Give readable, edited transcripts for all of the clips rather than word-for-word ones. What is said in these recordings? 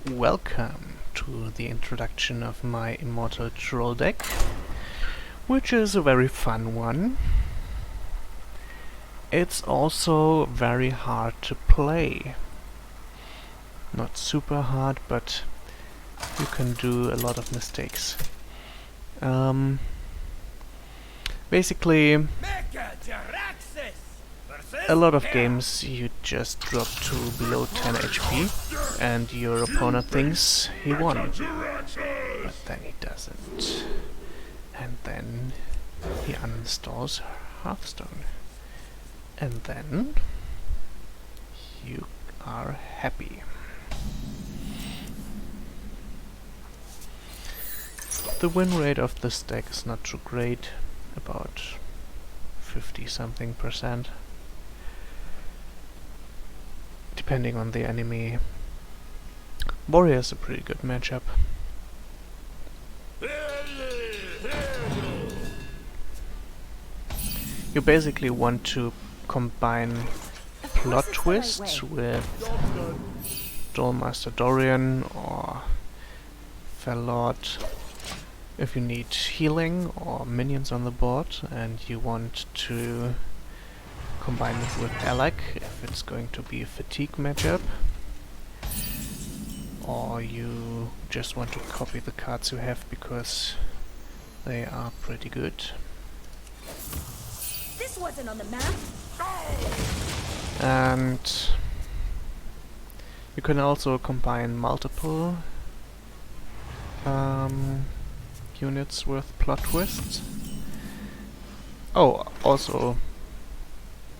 Welcome to the introduction of my Immortal troll deck, which is a very fun one. It's also very hard to play. Not super hard, but you can do a lot of mistakes. Basically, a lot of games you just drop to below 10 HP and your opponent thinks he won, but then he doesn't, and then he uninstalls Hearthstone, and then you are happy. The win rate of this deck is not too great, about 50 something %. Depending on the enemy. Warrior is a pretty good matchup. You basically want to combine Plot Twist with Duelmaster Dorian or Felord if you need healing or minions on the board, and you want to combine it with Alec if it's going to be a fatigue matchup, or you just want to copy the cards you have because they are pretty good. This wasn't on the map. And you can also combine multiple units with plot twists. Oh, also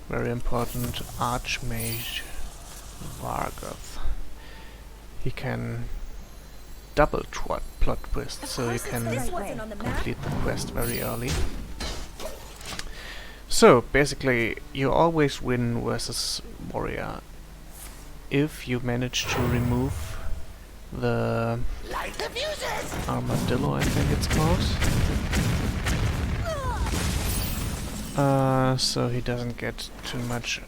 very important, Archmage Vargoth. He can double plot twist, so you can complete the quest very early. So basically, you always win versus Warrior if you manage to remove the armadillo, I think it's called. So he doesn't get too much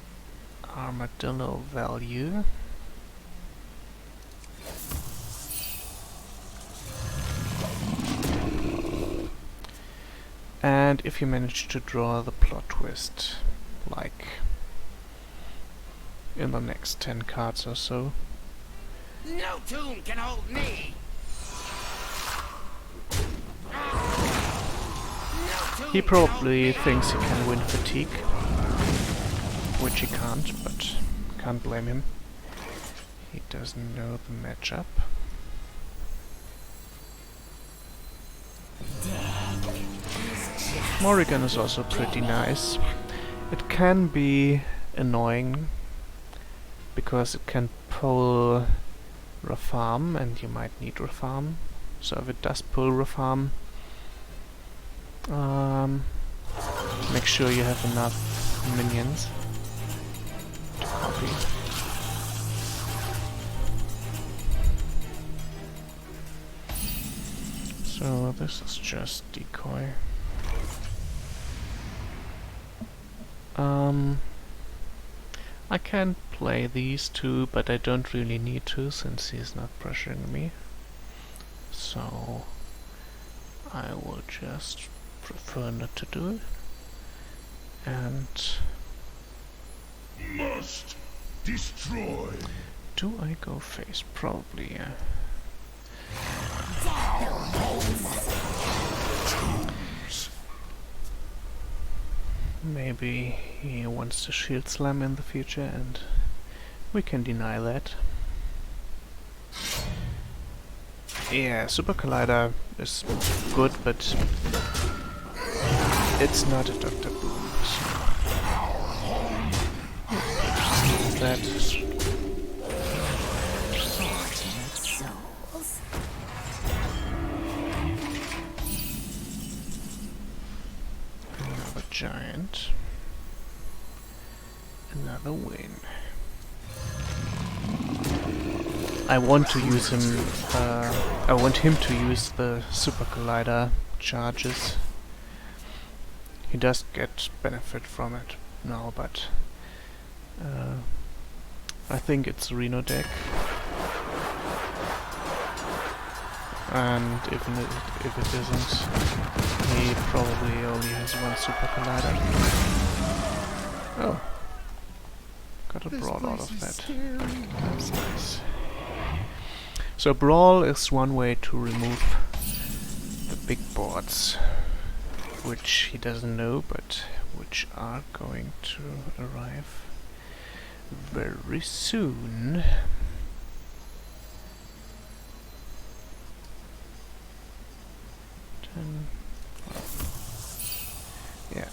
armadillo value. And if you manage to draw the plot twist, like in the next 10 cards or so. No tune can hold me. He probably thinks he can win fatigue, which he can't, but can't blame him. He doesn't know the matchup. Morrigan is also pretty nice. It can be annoying because it can pull Rafarm, and you might need Rafarm. So if it does pull Rafarm, make sure you have enough minions to copy. So this is just decoy. I can play these two, but I don't really need to since he's not pressuring me. So I will just prefer not to do it. And must destroy. Do I go face? Probably, yeah. Maybe he wants to shield slam in the future, and we can deny that. Yeah, Super Collider is good, but it's not a Dr. Boom, so that. Another giant. Another win. I want to use him. I want him to use the Super Collider charges. He does get benefit from it now, but I think it's Reno deck. and if it isn't, he probably only has one super collider. Oh, got a brawl out of that. That's nice. So brawl is one way to remove the big boards, which he doesn't know, but which are going to arrive very soon. Yeah,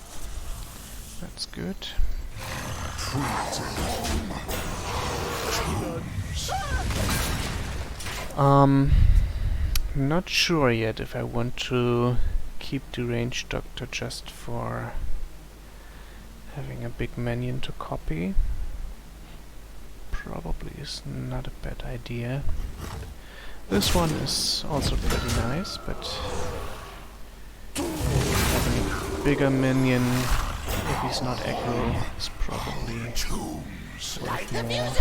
that's good. Not sure yet if I want to keep the ranged doctor just for having a big minion to copy. Probably is not a bad idea. This one is also pretty nice, but having a bigger minion, if he's not aggro, is probably worth more.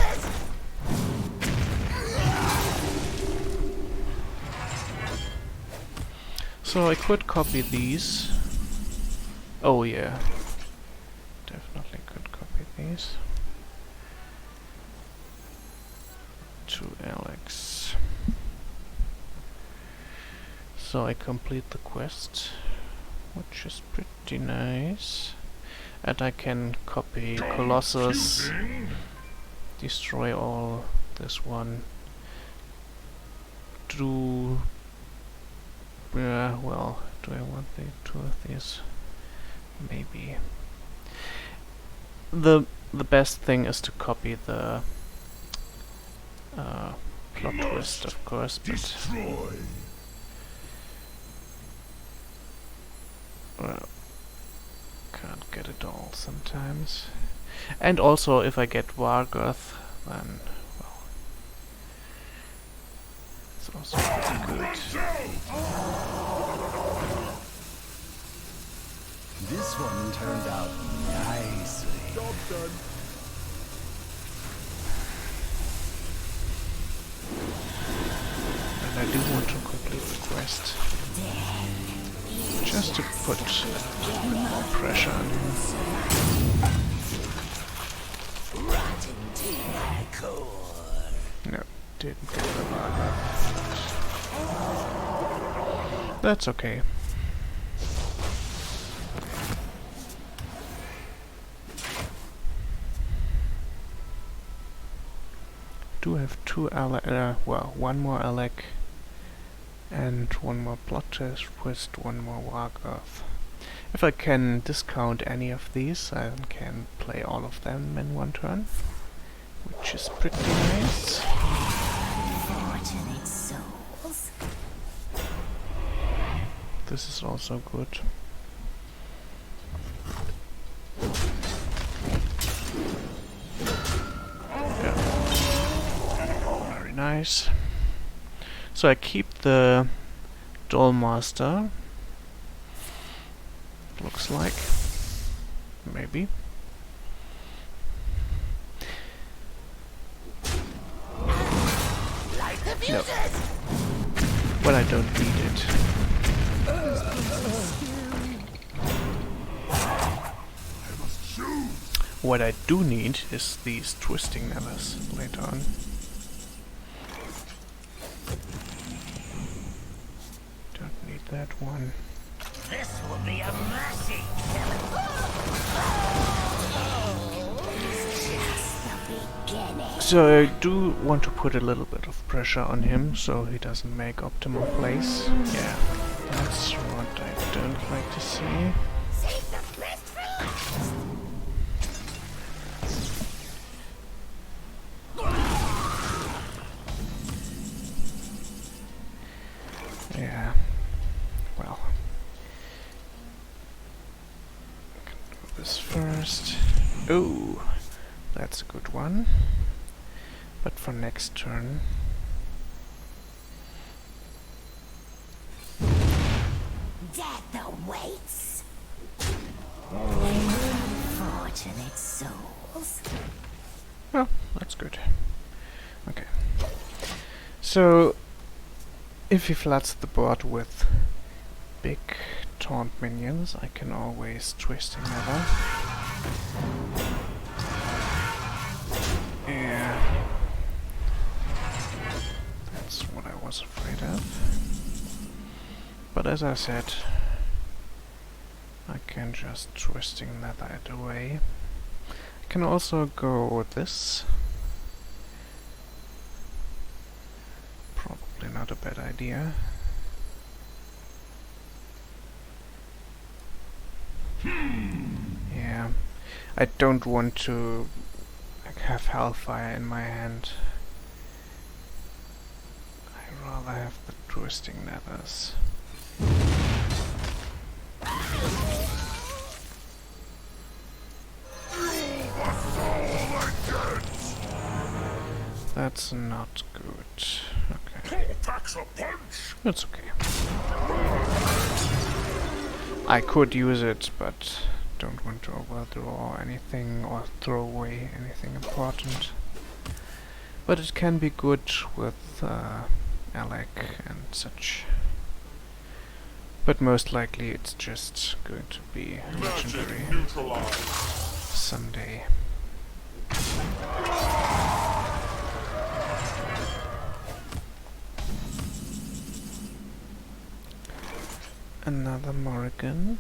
So I could copy these. Oh yeah, definitely could copy these to Alex. So I complete the quest, which is pretty nice. And I can copy Colossus, destroy all this one, do... well, do I want the two of these? Maybe. The best thing is to copy the plot twist, of course, but... well, can't get it all sometimes. And also, if I get Vargoth, then, well, it's also pretty good. This one turned out nicely. Job done. And I do want to complete the quest, just to put a little bit more pressure on him. No, didn't get the Vargoth. That's okay. Do have two well, one more Alec and one more plot twist, one more Wargoth. If I can discount any of these, I can play all of them in one turn, which is pretty nice. Fortunate souls. This is also good. Nice. So I keep the Dollmaster. Looks like. Maybe. No. But I don't need it. What I do need is these twisting nevers later on. That one. This will be a mercy. So I do want to put a little bit of pressure on him so he doesn't make optimal plays. Yeah, that's what I don't like to see. Save the best for last. Yeah. Well, I can do this first. Oh, that's a good one. But for next turn, Death awaits. Fortunate souls. well, that's good. Okay. So If he floods the board with big taunt minions, I can always twist another. Yeah. That's what I was afraid of. But as I said, I can just twisting that away. I can also go with this. Probably not a bad idea. Yeah, I don't want to have Hellfire in my hand. I'd rather have the Twisting Nethers. That's not good. Okay. That's okay. I could use it, but don't want to overdraw anything or throw away anything important. But it can be good with Alec and such. But most likely it's just going to be legendary someday. Another Morrigan.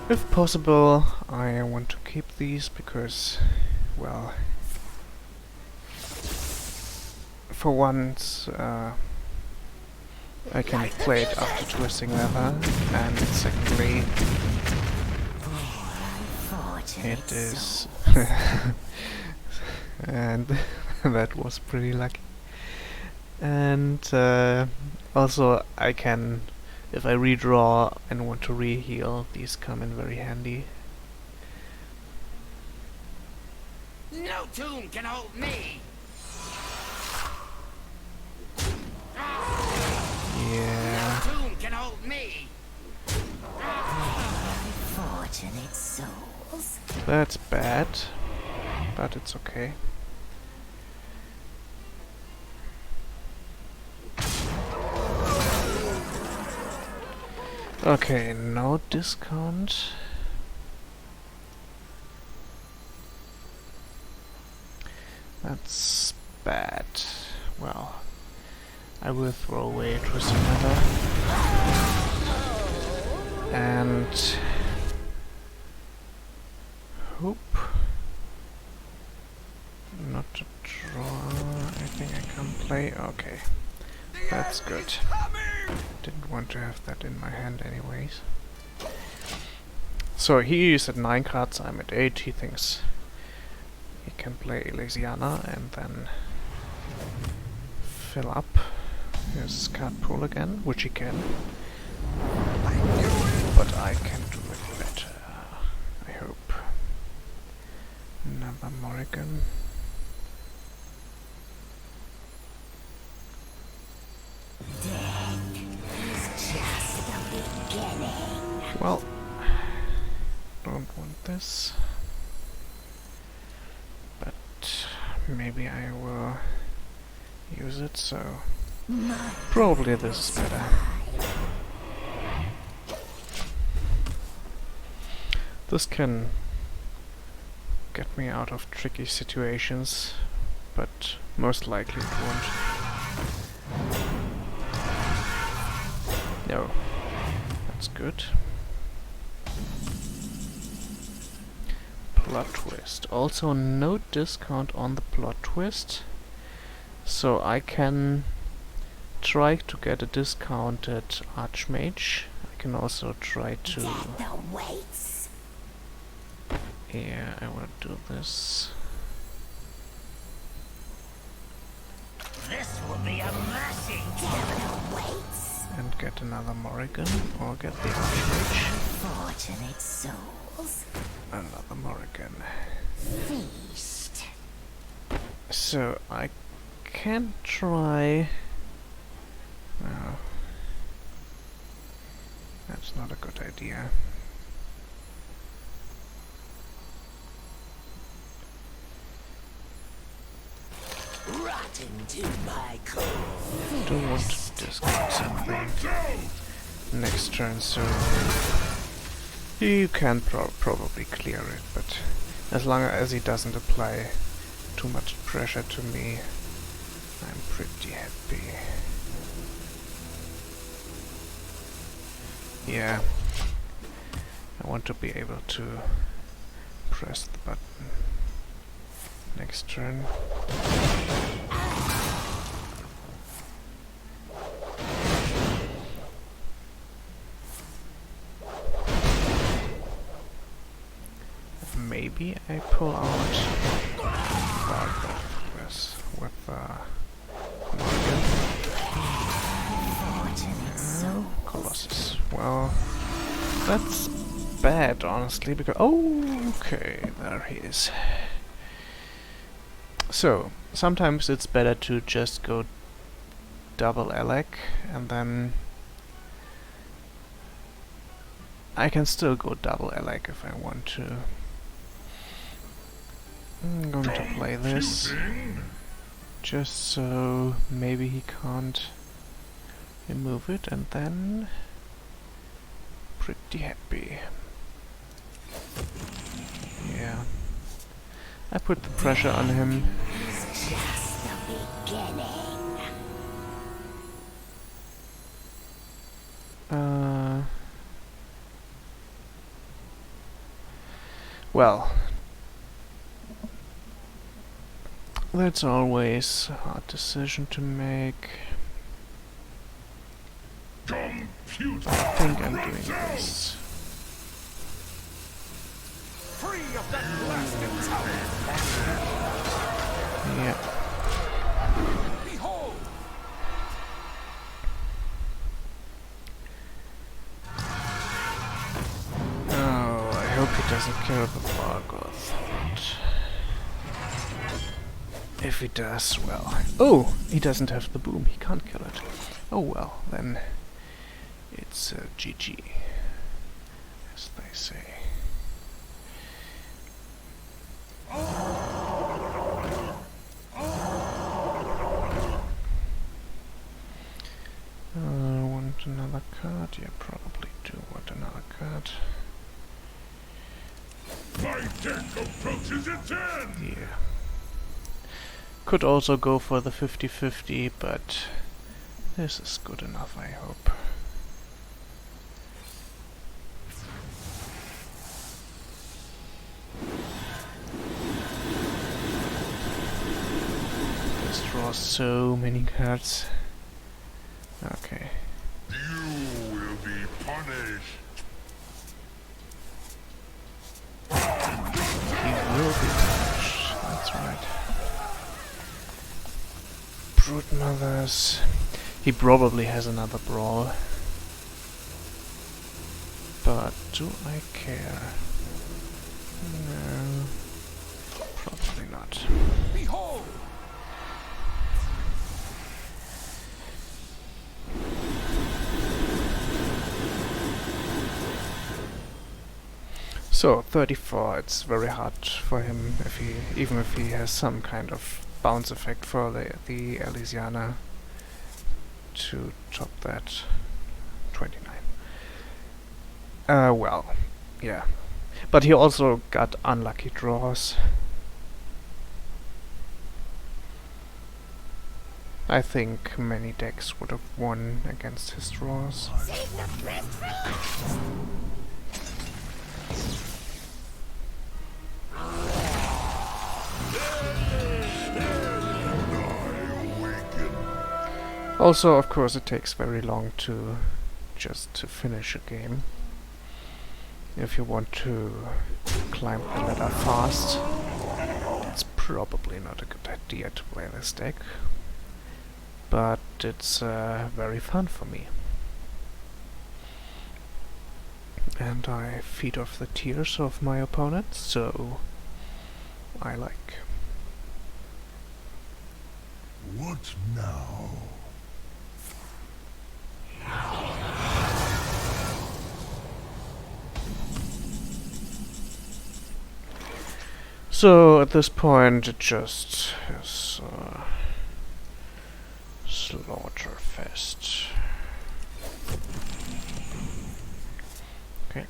If possible, I want to keep these because, well, for once I can play it after Twisting Leather, and secondly, it is and that was pretty lucky. And also I can, if I redraw and want to re-heal, these come in very handy. No tomb can hold me. Yeah. No tomb can hold me. Unfortunate souls. That's bad, but it's okay. Okay, no discount. That's bad. Well, I will throw away a Twisting Nether. And hope not to draw anything I can play. Okay, that's good. Didn't want to have that in my hand anyways. So he is at 9 cards, I'm at 8. He thinks he can play Elysiana and then fill up his card pool again, which he can. But I can do it better, I hope. Another Morrigan. Well, don't want this, but maybe I will use it, so probably this is better. This can get me out of tricky situations, but most likely it won't. No, that's good. Plot twist. Also no discount on the plot twist, so I can try to get a discounted Archmage. I can also try to... Yeah, I want to do this. This will be a mercy. And get another Morrigan, or get the Archmage. Fortunate souls. Another Morrigan. Feast. So I can try... No. That's not a good idea. Rotten to my core. Do want to discard something next turn, so you can probably clear it, but as long as he doesn't apply too much pressure to me, I'm pretty happy. Yeah, I want to be able to press the button next turn. Maybe I pull out with Colossus. Well, that's bad, honestly, because okay, there he is. So sometimes it's better to just go double Alec, and then I can still go double Alec if I want to. I'm going to play this just so maybe he can't remove it, and then pretty happy. Yeah, I put the pressure on him. Just the beginning. Well, that's always a hard decision to make. Computer. I think I'm doing this. Free of that blasted tower! Yeah. Behold! Oh, I hope he doesn't kill the Vargoth. If he does, well... Oh! He doesn't have the boom, he can't kill it. Oh well, then it's GG, as they say. Want another card? Yeah, probably do want another card. My deck approaches its end. Yeah. Could also go for the 50-50, but this is good enough, I hope. Just draw so many cards. Okay. You will be punished. He will be punished, that's right. Brood Mothers. He probably has another brawl. But do I care? No. Probably not. Behold! So 34, it's very hard for him even if he has some kind of bounce effect for the Elysiana to top that. 29. Well, yeah. But he also got unlucky draws. I think many decks would have won against his draws. Also, of course, it takes very long to finish a game. If you want to climb the ladder fast, it's probably not a good idea to play this deck. But it's very fun for me. And I feed off the tears of my opponents, so I like. What now? So at this point it just is Slaughterfest. Okay.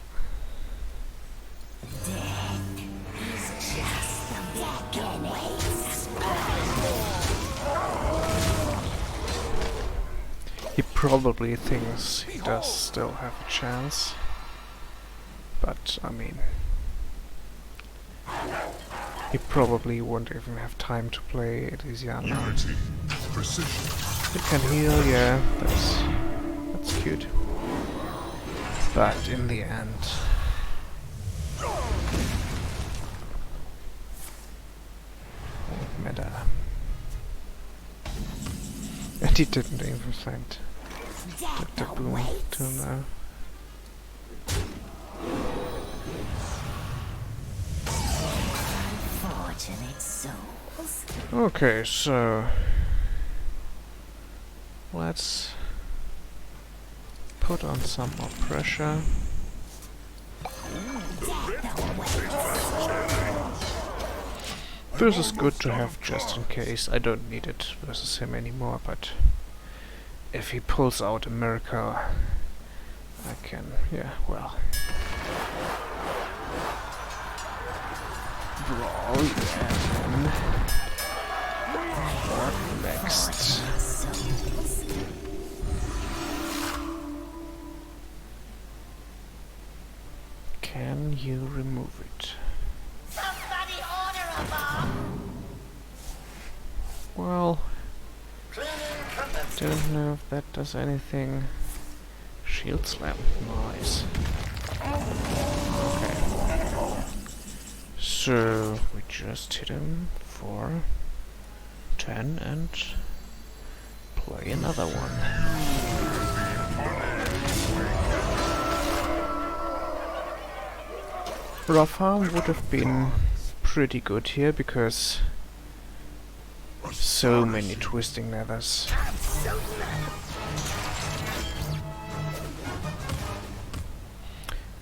He probably thinks he does still have a chance, but I mean, he probably won't even have time to play Elysiana. Unity. Precision. It can heal, yeah, that's cute. But in the end, won't matter. And he didn't even find the boom till now. Unfortunate souls. Okay, so let's put on some more pressure. This is good to have just in case. I don't need it versus him anymore, but if he pulls out a miracle, I can, yeah, well. Brawl, yeah, what next? Can you remove it? Somebody order a bomb. Well, Cleaning from the don't know if that does anything. Shield slam, nice. Okay. So we just hit him for 10 and play another one. Rafa would have been pretty good here because so many twisting levers.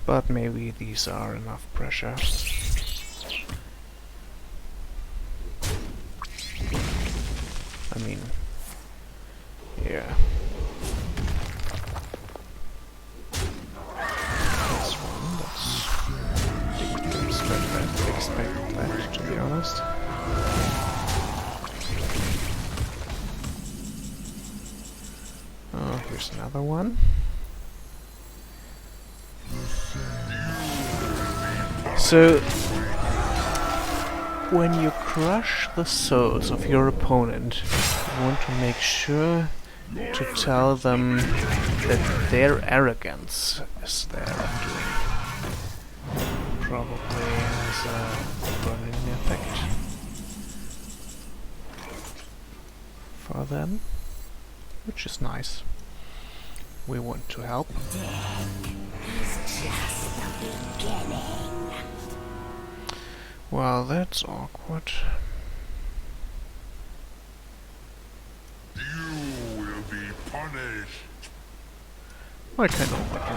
But maybe these are enough pressure. I mean, yeah. That's one, didn't expect that, to be honest. Oh, here's another one. So, when you crush the souls of your opponent, you want to make sure to tell them that their arrogance is their undoing. Probably has a running effect for them, which is nice. We want to help. Well, that's awkward. You will be punished. I can overdo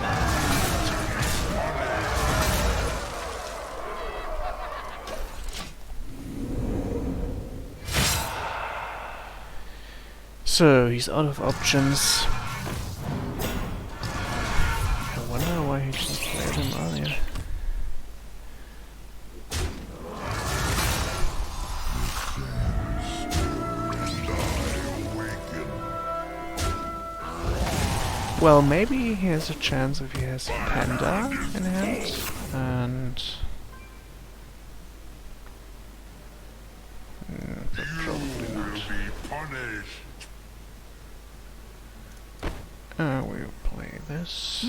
So, he's out of options. I wonder why he didn't play them earlier. Well, maybe he has a chance if he has a Panda in hand, and but probably not. We'll play this.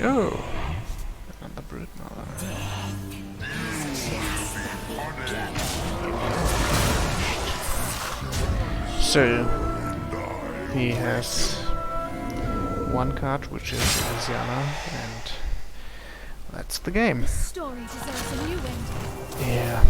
Oh, and the Brood Mother. So. He has one card, which is Elysiana, and that's the game. This story deserves a new ending. Yeah.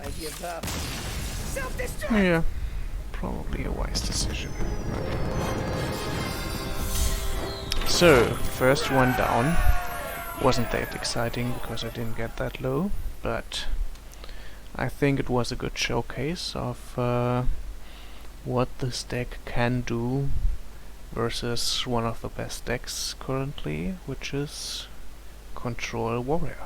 I give up. Self-destruct! Yeah, probably a wise decision. So, first one down. Wasn't that exciting because I didn't get that low, but I think it was a good showcase of what this deck can do versus one of the best decks currently, which is Control Warrior.